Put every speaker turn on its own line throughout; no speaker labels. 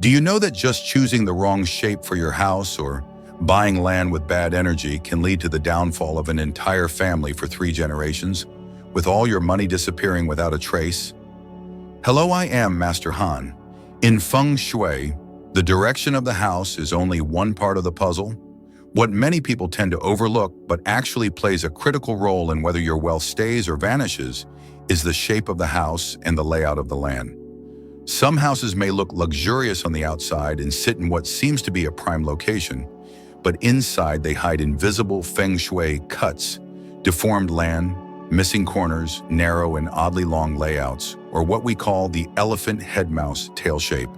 Do you know that just choosing the wrong shape for your house or buying land with bad energy can lead to the downfall of an entire family for 3 generations, with all your money disappearing without a trace? Hello, I am Master Han. In Feng Shui, the direction of the house is only one part of the puzzle. What many people tend to overlook but actually plays a critical role in whether your wealth stays or vanishes is the shape of the house and the layout of the land. Some houses may look luxurious on the outside and sit in what seems to be a prime location, but inside they hide invisible Feng Shui cuts, deformed land, missing corners, narrow and oddly long layouts, or what we call the elephant head mouse tail shape.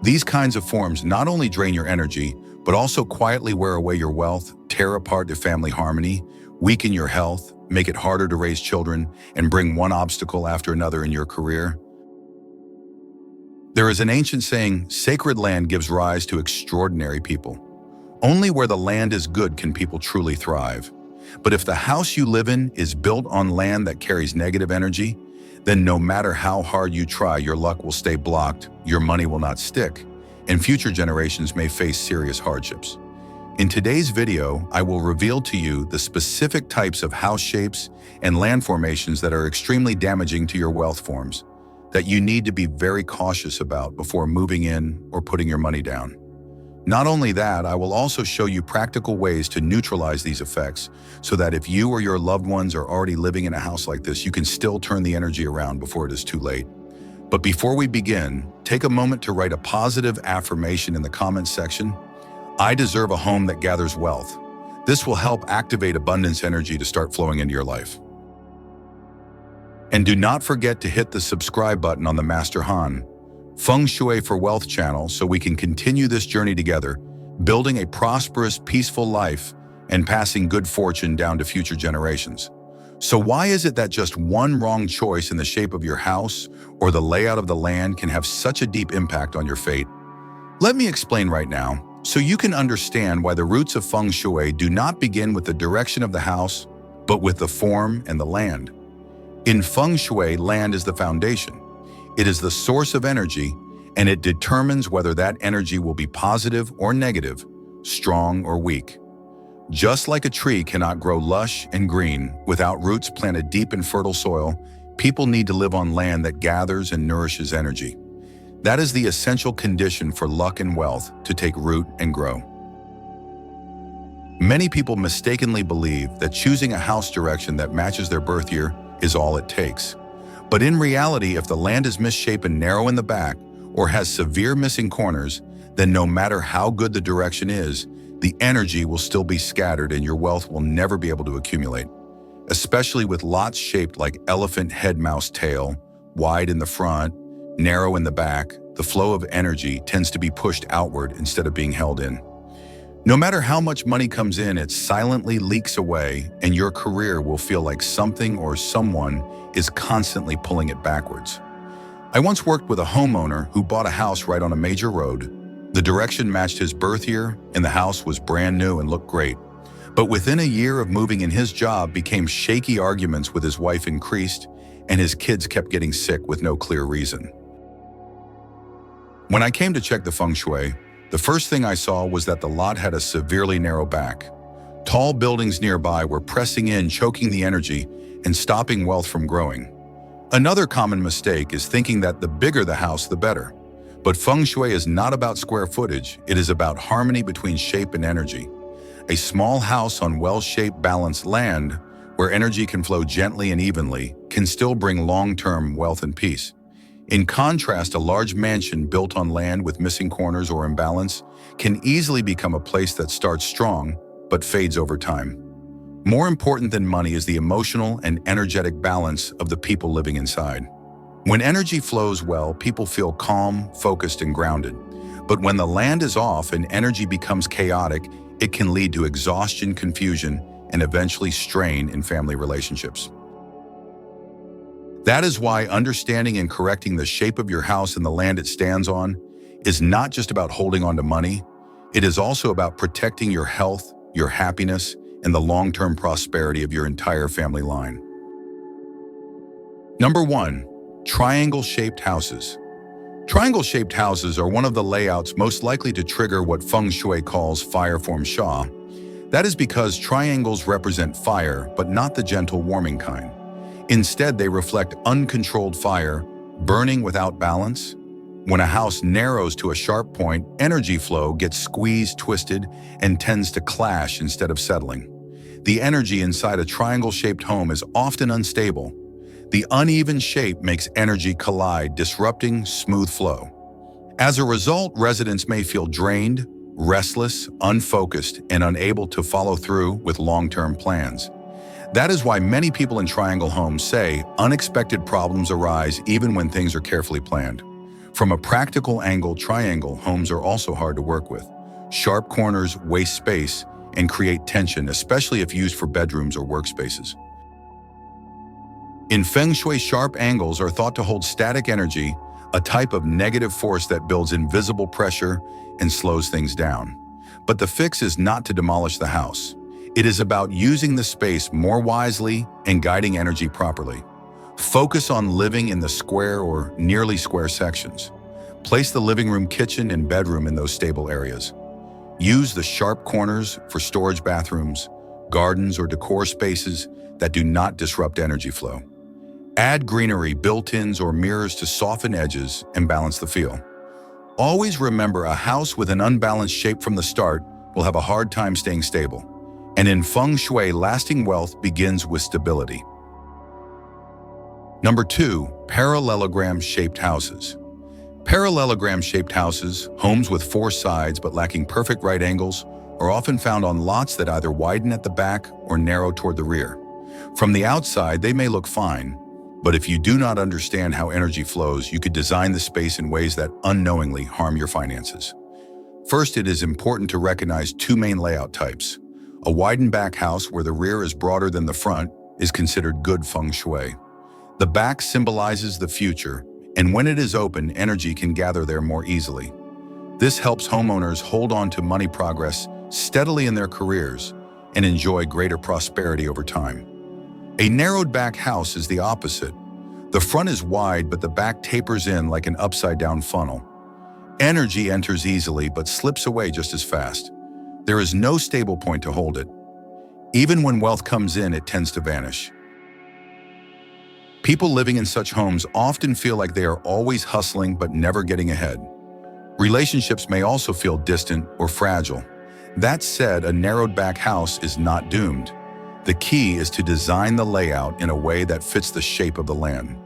These kinds of forms not only drain your energy, but also quietly wear away your wealth, tear apart the family harmony, weaken your health, make it harder to raise children, and bring one obstacle after another in your career. There is an ancient saying, sacred land gives rise to extraordinary people. Only where the land is good can people truly thrive. But if the house you live in is built on land that carries negative energy, then no matter how hard you try, your luck will stay blocked, your money will not stick, and future generations may face serious hardships. In today's video, I will reveal to you the specific types of house shapes and land formations that are extremely damaging to your wealth forms, that you need to be very cautious about before moving in or putting your money down. Not only that, I will also show you practical ways to neutralize these effects so that if you or your loved ones are already living in a house like this, you can still turn the energy around before it is too late. But before we begin, take a moment to write a positive affirmation in the comments section. I deserve a home that gathers wealth. This will help activate abundance energy to start flowing into your life. And do not forget to hit the subscribe button on the Master Han Feng Shui for Wealth channel so we can continue this journey together, building a prosperous, peaceful life and passing good fortune down to future generations. So why is it that just one wrong choice in the shape of your house or the layout of the land can have such a deep impact on your fate? Let me explain right now so you can understand why the roots of Feng Shui do not begin with the direction of the house, but with the form and the land. In Feng Shui, land is the foundation. It is the source of energy, and it determines whether that energy will be positive or negative, strong or weak. Just like a tree cannot grow lush and green without roots planted deep in fertile soil, people need to live on land that gathers and nourishes energy. That is the essential condition for luck and wealth to take root and grow. Many people mistakenly believe that choosing a house direction that matches their birth year is all it takes. But in reality, if the land is misshapen, narrow in the back, or has severe missing corners, then no matter how good the direction is, the energy will still be scattered and your wealth will never be able to accumulate. Especially with lots shaped like elephant head mouse tail, wide in the front, narrow in the back, the flow of energy tends to be pushed outward instead of being held in. No matter how much money comes in, it silently leaks away, and your career will feel like something or someone is constantly pulling it backwards. I once worked with a homeowner who bought a house right on a major road. The direction matched his birth year, and the house was brand new and looked great. But within a year of moving in, his job became shaky, arguments with his wife increased, and his kids kept getting sick with no clear reason. When I came to check the Feng Shui, the first thing I saw was that the lot had a severely narrow back. Tall buildings nearby were pressing in, choking the energy and stopping wealth from growing. Another common mistake is thinking that the bigger the house, the better. But Feng Shui is not about square footage, it is about harmony between shape and energy. A small house on well-shaped, balanced land, where energy can flow gently and evenly, can still bring long-term wealth and peace. In contrast, a large mansion built on land with missing corners or imbalance can easily become a place that starts strong but fades over time. More important than money is the emotional and energetic balance of the people living inside. When energy flows well, people feel calm, focused, and grounded. But when the land is off and energy becomes chaotic, it can lead to exhaustion, confusion, and eventually strain in family relationships. That is why understanding and correcting the shape of your house and the land it stands on is not just about holding on to money. It is also about protecting your health, your happiness, and the long-term prosperity of your entire family line. Number 1. Triangle-shaped houses. Triangle-shaped houses are one of the layouts most likely to trigger what Feng Shui calls fire form Sha. That is because triangles represent fire, but not the gentle, warming kind. Instead, they reflect uncontrolled fire, burning without balance. When a house narrows to a sharp point, energy flow gets squeezed, twisted, and tends to clash instead of settling. The energy inside a triangle-shaped home is often unstable. The uneven shape makes energy collide, disrupting smooth flow. As a result, residents may feel drained, restless, unfocused, and unable to follow through with long-term plans. That is why many people in triangle homes say unexpected problems arise even when things are carefully planned. From a practical angle, triangle homes are also hard to work with. Sharp corners waste space and create tension, especially if used for bedrooms or workspaces. In Feng Shui, sharp angles are thought to hold static energy, a type of negative force that builds invisible pressure and slows things down. But the fix is not to demolish the house. It is about using the space more wisely and guiding energy properly. Focus on living in the square or nearly square sections. Place the living room, kitchen, and bedroom in those stable areas. Use the sharp corners for storage bathrooms, gardens, or decor spaces that do not disrupt energy flow. Add greenery, built-ins, or mirrors to soften edges and balance the feel. Always remember, a house with an unbalanced shape from the start will have a hard time staying stable. And in Feng Shui, lasting wealth begins with stability. Number 2, parallelogram-shaped houses. Parallelogram-shaped houses, homes with 4 sides but lacking perfect right angles, are often found on lots that either widen at the back or narrow toward the rear. From the outside, they may look fine, but if you do not understand how energy flows, you could design the space in ways that unknowingly harm your finances. First, it is important to recognize 2 main layout types. A widened back house where the rear is broader than the front is considered good Feng Shui. The back symbolizes the future, and when it is open, energy can gather there more easily. This helps homeowners hold on to money progress steadily in their careers and enjoy greater prosperity over time. A narrowed back house is the opposite. The front is wide, but the back tapers in like an upside-down funnel. Energy enters easily but slips away just as fast. There is no stable point to hold it. Even when wealth comes in, it tends to vanish. People living in such homes often feel like they are always hustling but never getting ahead. Relationships may also feel distant or fragile. That said, a narrowed back house is not doomed. The key is to design the layout in a way that fits the shape of the land.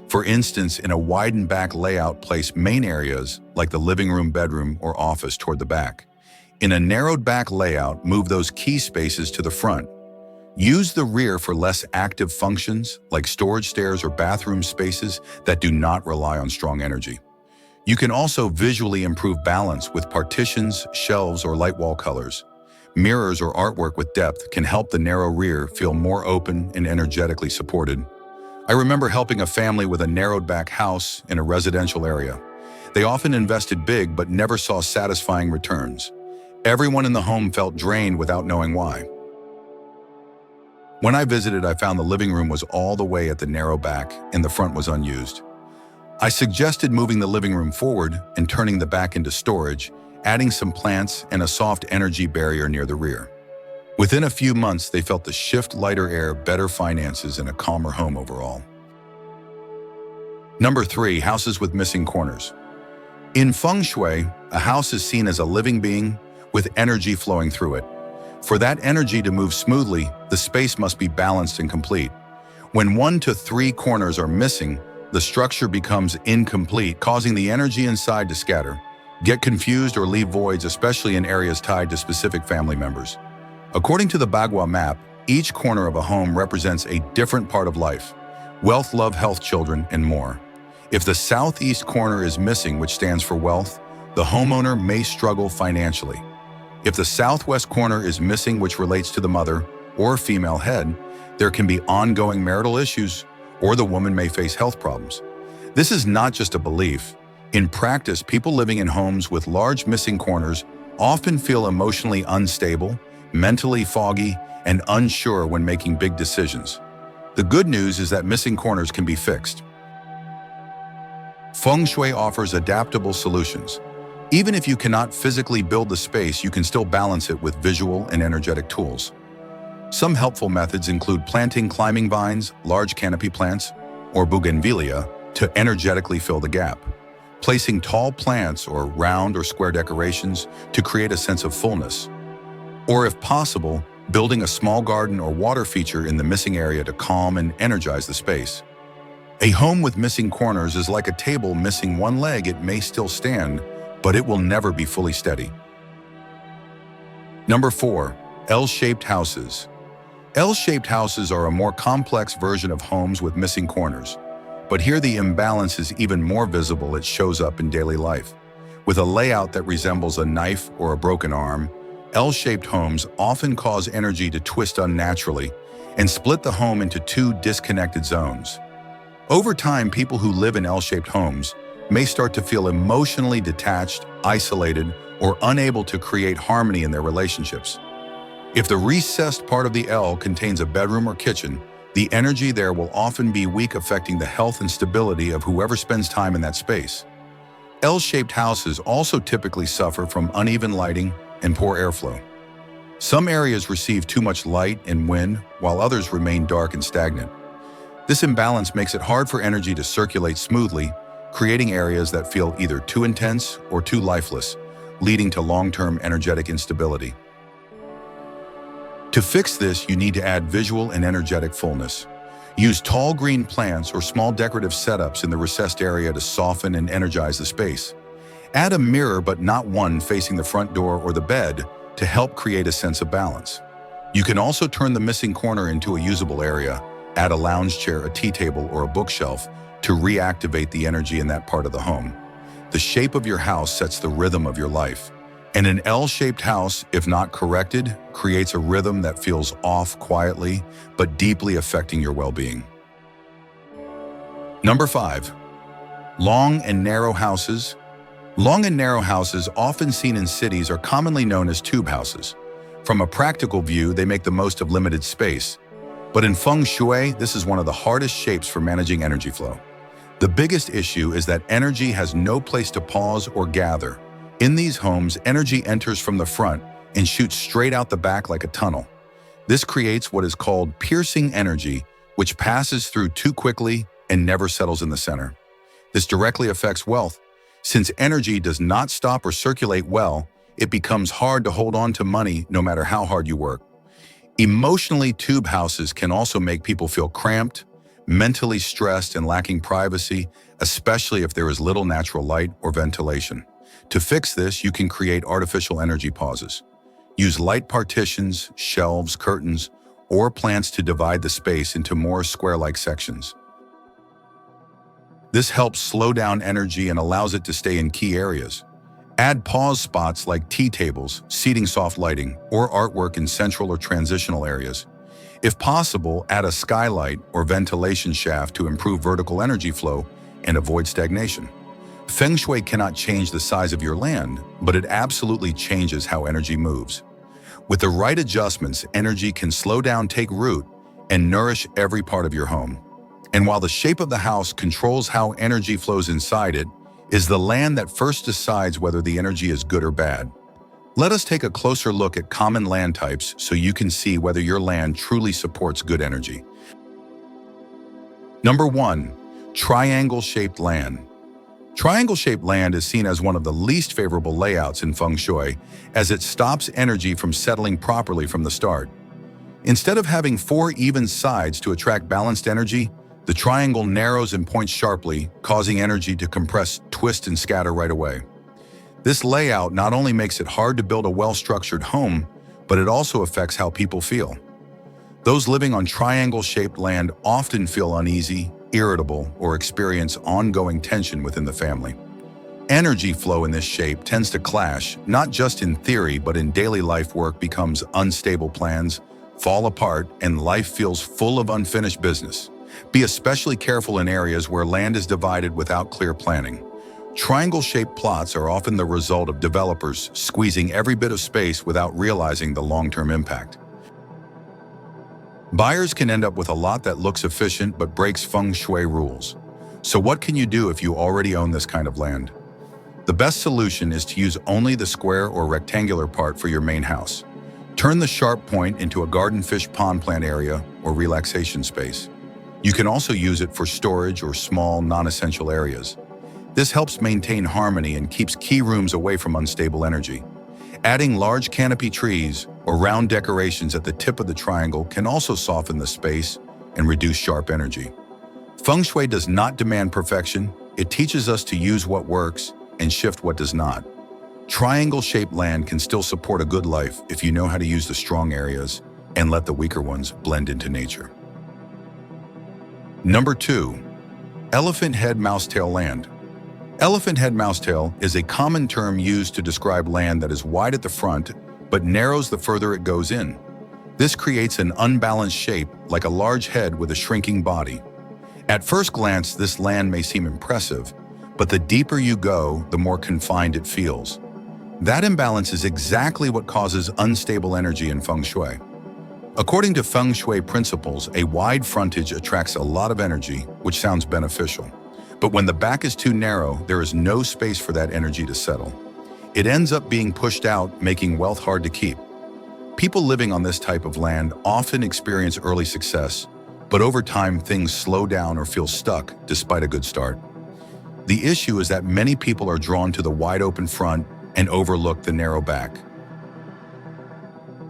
For instance, in a widened back layout, place main areas like the living room, bedroom, or office toward the back. In a narrowed back layout, move those key spaces to the front. Use the rear for less active functions like storage stairs or bathroom spaces that do not rely on strong energy. You can also visually improve balance with partitions, shelves, or light wall colors. Mirrors or artwork with depth can help the narrow rear feel more open and energetically supported. I remember helping a family with a narrowed back house in a residential area. They often invested big but never saw satisfying returns. Everyone in the home felt drained without knowing why. When I visited, I found the living room was all the way at the narrow back and the front was unused. I suggested moving the living room forward and turning the back into storage, adding some plants and a soft energy barrier near the rear. Within a few months, they felt the shift, lighter air, better finances, and a calmer home overall. Number 3, houses with missing corners. In Feng Shui, a house is seen as a living being with energy flowing through it. For that energy to move smoothly, the space must be balanced and complete. When 1 to 3 corners are missing, the structure becomes incomplete, causing the energy inside to scatter, get confused, or leave voids, especially in areas tied to specific family members. According to the Bagua map, each corner of a home represents a different part of life: wealth, love, health, children, and more. If the southeast corner is missing, which stands for wealth, the homeowner may struggle financially. If the southwest corner is missing, which relates to the mother or female head, there can be ongoing marital issues, or the woman may face health problems. This is not just a belief. In practice, people living in homes with large missing corners often feel emotionally unstable, mentally foggy, and unsure when making big decisions. The good news is that missing corners can be fixed. Feng Shui offers adaptable solutions. Even if you cannot physically build the space, you can still balance it with visual and energetic tools. Some helpful methods include planting climbing vines, large canopy plants, or bougainvillea to energetically fill the gap, placing tall plants or round or square decorations to create a sense of fullness, or if possible, building a small garden or water feature in the missing area to calm and energize the space. A home with missing corners is like a table missing one leg. It may still stand, but it will never be fully steady. Number 4. L-shaped houses. L-shaped houses are a more complex version of homes with missing corners. But here the imbalance is even more visible. It shows up in daily life. With a layout that resembles a knife or a broken arm, L-shaped homes often cause energy to twist unnaturally and split the home into two disconnected zones. Over time, people who live in L-shaped homes may start to feel emotionally detached, isolated, or unable to create harmony in their relationships. If the recessed part of the L contains a bedroom or kitchen, the energy there will often be weak, affecting the health and stability of whoever spends time in that space. L-shaped houses also typically suffer from uneven lighting and poor airflow. Some areas receive too much light and wind, while others remain dark and stagnant. This imbalance makes it hard for energy to circulate smoothly, creating areas that feel either too intense or too lifeless, leading to long-term energetic instability. To fix this, you need to add visual and energetic fullness. Use tall green plants or small decorative setups in the recessed area to soften and energize the space. Add a mirror, but not one facing the front door or the bed, to help create a sense of balance. You can also turn the missing corner into a usable area. Add a lounge chair, a tea table, or a bookshelf to reactivate the energy in that part of the home. The shape of your house sets the rhythm of your life. And an L-shaped house, if not corrected, creates a rhythm that feels off quietly, but deeply affecting your well-being. Number 5. Long and narrow houses. Long and narrow houses, often seen in cities, are commonly known as tube houses. From a practical view, they make the most of limited space. But in Feng Shui, this is one of the hardest shapes for managing energy flow. The biggest issue is that energy has no place to pause or gather. In these homes, energy enters from the front and shoots straight out the back like a tunnel. This creates what is called piercing energy, which passes through too quickly and never settles in the center. This directly affects wealth. Since energy does not stop or circulate well, it becomes hard to hold on to money no matter how hard you work. Emotionally, tube houses can also make people feel cramped, mentally stressed, and lacking privacy, especially if there is little natural light or ventilation. To fix this, you can create artificial energy pauses. Use light partitions, shelves, curtains, or plants to divide the space into more square-like sections. This helps slow down energy and allows it to stay in key areas. Add pause spots like tea tables, seating, soft lighting, or artwork in central or transitional areas. If possible, add a skylight or ventilation shaft to improve vertical energy flow and avoid stagnation. Feng Shui cannot change the size of your land, but it absolutely changes how energy moves. With the right adjustments, energy can slow down, take root, and nourish every part of your home. And while the shape of the house controls how energy flows inside it, is the land that first decides whether the energy is good or bad. Let us take a closer look at common land types so you can see whether your land truly supports good energy. Number 1. Triangle-shaped land. Triangle-shaped land is seen as one of the least favorable layouts in Feng Shui, as it stops energy from settling properly from the start. Instead of having 4 even sides to attract balanced energy, the triangle narrows and points sharply, causing energy to compress, twist, and scatter right away. This layout not only makes it hard to build a well-structured home, but it also affects how people feel. Those living on triangle-shaped land often feel uneasy, irritable, or experience ongoing tension within the family. Energy flow in this shape tends to clash, not just in theory, but in daily life. Work becomes unstable, plans fall apart, and life feels full of unfinished business. Be especially careful in areas where land is divided without clear planning. Triangle-shaped plots are often the result of developers squeezing every bit of space without realizing the long-term impact. Buyers can end up with a lot that looks efficient but breaks Feng Shui rules. So what can you do if you already own this kind of land? The best solution is to use only the square or rectangular part for your main house. Turn the sharp point into a garden fish pond plant area or relaxation space. You can also use it for storage or small, non-essential areas. This helps maintain harmony and keeps key rooms away from unstable energy. Adding large canopy trees or round decorations at the tip of the triangle can also soften the space and reduce sharp energy. Feng Shui does not demand perfection. It teaches us to use what works and shift what does not. Triangle-shaped land can still support a good life if you know how to use the strong areas and let the weaker ones blend into nature. Number 2. Elephant head mousetail land. Elephant head mousetail is a common term used to describe land that is wide at the front but narrows the further it goes in. This creates an unbalanced shape like a large head with a shrinking body. At first glance, this land may seem impressive, but the deeper you go, the more confined it feels. That imbalance is exactly what causes unstable energy in Feng Shui. According to Feng Shui principles, a wide frontage attracts a lot of energy, which sounds beneficial. But when the back is too narrow, there is no space for that energy to settle. It ends up being pushed out, making wealth hard to keep. People living on this type of land often experience early success, but over time things slow down or feel stuck despite a good start. The issue is that many people are drawn to the wide open front and overlook the narrow back.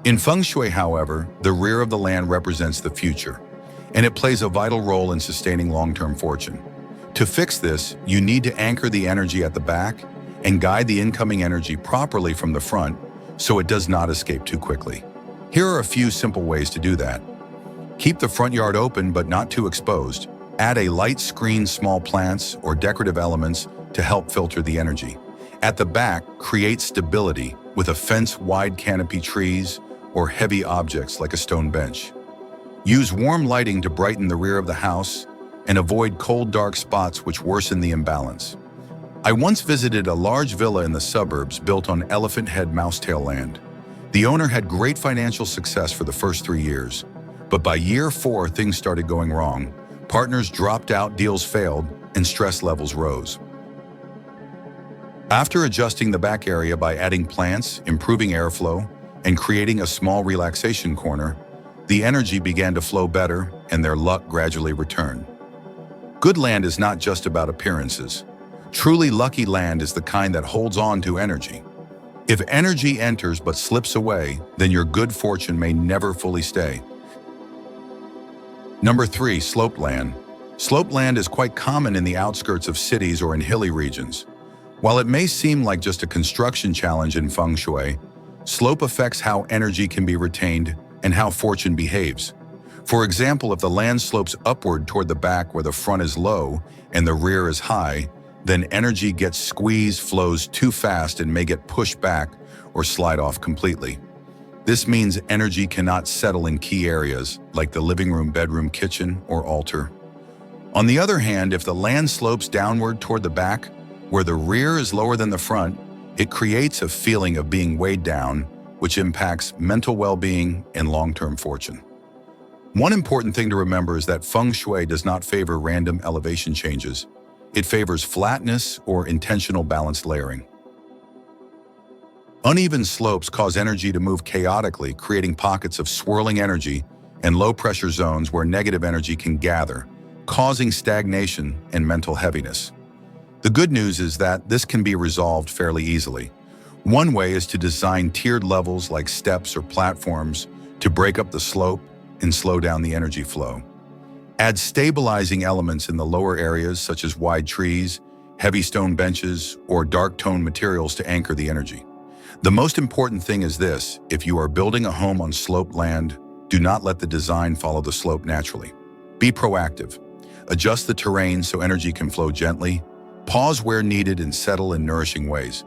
In Feng Shui, however, the rear of the land represents the future, and it plays a vital role in sustaining long-term fortune. To fix this, you need to anchor the energy at the back and guide the incoming energy properly from the front so it does not escape too quickly. Here are a few simple ways to do that. Keep the front yard open but not too exposed. Add a light screen, small plants, or decorative elements to help filter the energy. At the back, create stability with a fence-wide canopy trees or heavy objects like a stone bench. Use warm lighting to brighten the rear of the house and avoid cold, dark spots which worsen the imbalance. I once visited a large villa in the suburbs built on elephant head mousetail land. The owner had great financial success for the first 3 years, but by year 4 things started going wrong. Partners dropped out, deals failed, and stress levels rose. After adjusting the back area by adding plants, improving airflow, and creating a small relaxation corner, the energy began to flow better and their luck gradually returned. Good land is not just about appearances. Truly lucky land is the kind that holds on to energy. If energy enters but slips away, then your good fortune may never fully stay. Number 3, sloped land. Sloped land is quite common in the outskirts of cities or in hilly regions. While it may seem like just a construction challenge in Feng Shui, slope affects how energy can be retained and how fortune behaves. For example, if the land slopes upward toward the back where the front is low and the rear is high, then energy gets squeezed, flows too fast, and may get pushed back or slide off completely. This means energy cannot settle in key areas like the living room, bedroom, kitchen, or altar. On the other hand, if the land slopes downward toward the back, where the rear is lower than the front, it creates a feeling of being weighed down, which impacts mental well-being and long-term fortune. One important thing to remember is that Feng Shui does not favor random elevation changes. It favors flatness or intentional balanced layering. Uneven slopes cause energy to move chaotically, creating pockets of swirling energy and low-pressure zones where negative energy can gather, causing stagnation and mental heaviness. The good news is that this can be resolved fairly easily. One way is to design tiered levels like steps or platforms to break up the slope and slow down the energy flow. Add stabilizing elements in the lower areas such as wide trees, heavy stone benches, or dark tone materials to anchor the energy. The most important thing is this: if you are building a home on sloped land, do not let the design follow the slope naturally. Be proactive. Adjust the terrain so energy can flow gently. Pause where needed and settle in nourishing ways.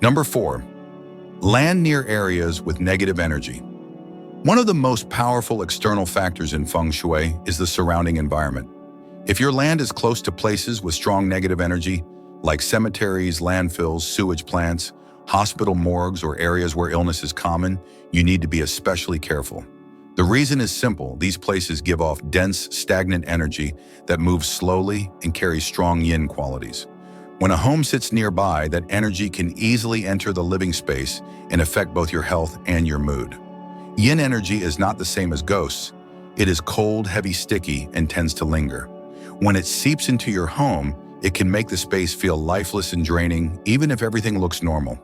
Number 4, land near areas with negative energy. One of the most powerful external factors in Feng Shui is the surrounding environment. If your land is close to places with strong negative energy, like cemeteries, landfills, sewage plants, hospital morgues, or areas where illness is common, you need to be especially careful. The reason is simple. These places give off dense, stagnant energy that moves slowly and carries strong yin qualities. When a home sits nearby, that energy can easily enter the living space and affect both your health and your mood. Yin energy is not the same as ghosts. It is cold, heavy, sticky, and tends to linger. When it seeps into your home, it can make the space feel lifeless and draining, even if everything looks normal.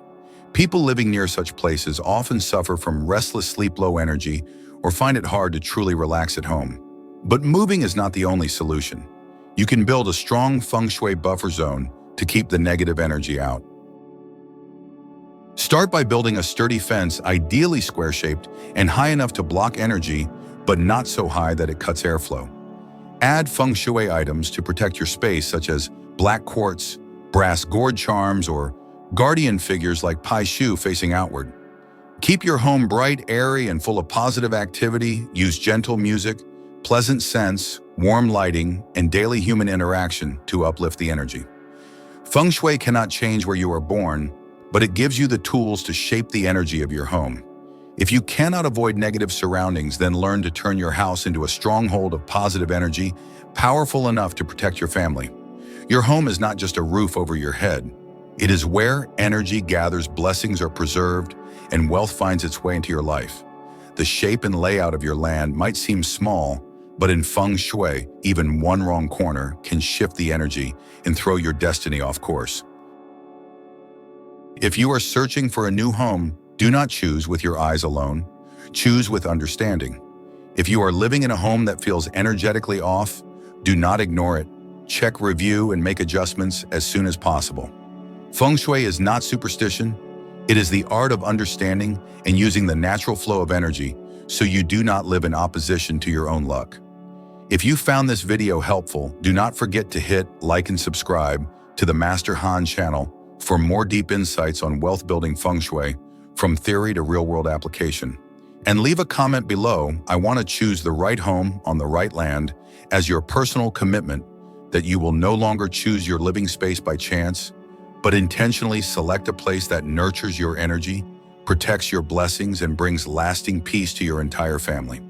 People living near such places often suffer from restless sleep, low energy, or find it hard to truly relax at home. But moving is not the only solution. You can build a strong Feng Shui buffer zone to keep the negative energy out. Start by building a sturdy fence, ideally square-shaped and high enough to block energy, but not so high that it cuts airflow. Add Feng Shui items to protect your space, such as black quartz, brass gourd charms, or guardian figures like Pai Shu facing outward. Keep your home bright, airy, and full of positive activity. Use gentle music, pleasant scents, warm lighting, and daily human interaction to uplift the energy. Feng Shui cannot change where you are born, but it gives you the tools to shape the energy of your home. If you cannot avoid negative surroundings, then learn to turn your house into a stronghold of positive energy, powerful enough to protect your family. Your home is not just a roof over your head. It is where energy gathers, blessings are preserved, and wealth finds its way into your life. The shape and layout of your land might seem small, but in Feng Shui, even one wrong corner can shift the energy and throw your destiny off course. If you are searching for a new home, do not choose with your eyes alone. Choose with understanding. If you are living in a home that feels energetically off, do not ignore it. Check, review, and make adjustments as soon as possible. Feng Shui is not superstition. It is the art of understanding and using the natural flow of energy so you do not live in opposition to your own luck. If you found this video helpful, do not forget to hit like and subscribe to the Master Han channel for more deep insights on wealth-building Feng Shui, from theory to real-world application. And leave a comment below. I want to choose the right home on the right land as your personal commitment that you will no longer choose your living space by chance, but intentionally select a place that nurtures your energy, protects your blessings, and brings lasting peace to your entire family.